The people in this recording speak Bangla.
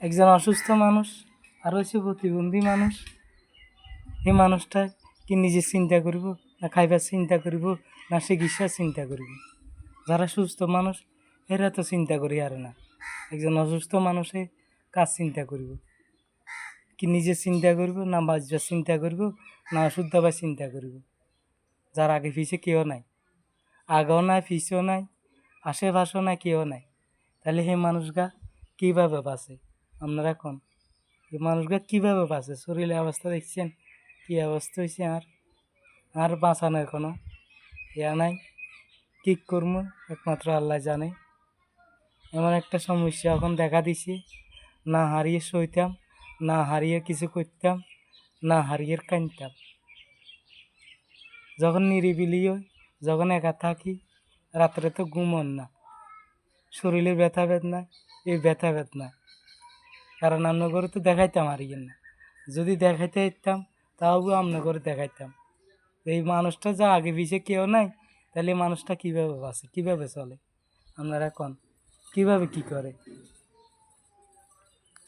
একজন অসুস্থ মানুষ আর হচ্ছে প্রতিবন্ধী মানুষ। এই মানুষটা কি নিজে চিন্তা করিব, না খাইবার চিন্তা করিব, না চিকিৎসার চিন্তা করিব? যারা সুস্থ মানুষ এরা তো চিন্তা করি আর না। একজন অসুস্থ মানুষে কাজ চিন্তা করিব, কি নিজে চিন্তা করিব, না বাঁচবার চিন্তা করিব, না ওষুধ দাবার চিন্তা করিব? যার আগে পিছে কেউ নাই, আগেও নাই, পিছেও নাই, আশেপাশেও নাই, কেউ নাই। তাহলে সেই মানুষগা কীভাবে বাঁচে? আপনারা এখন এই মানুষগা কীভাবে বাঁচে? শরীরের অবস্থা দেখছেন কী অবস্থা হয়েছে? আর বাঁচানোর কোনো ইয়া নাই। কী করবো একমাত্র আল্লাহ জানে। এমন একটা সমস্যা এখন দেখা দিছে, না হারিয়ে সইতাম, না হারিয়ে কিছু করতাম, না হারিয়ে কাঁদতাম। যখন নিরিবিলি হই, যখন একা থাকি, রাত্রে তো ঘুমন না, শরীরে ব্যথা বেদনা, এই ব্যথা বেদনা। কারণ আপনার তো দেখাইতাম হারিয়ে না। যদি দেখাইতে যেতাম তাও আপনার দেখাইতাম। এই মানুষটা যা আগে পিছে কেউ নাই, তাহলে এই মানুষটা কীভাবে বাঁচে, কীভাবে চলে? আপনারা এখন কীভাবে কী করে?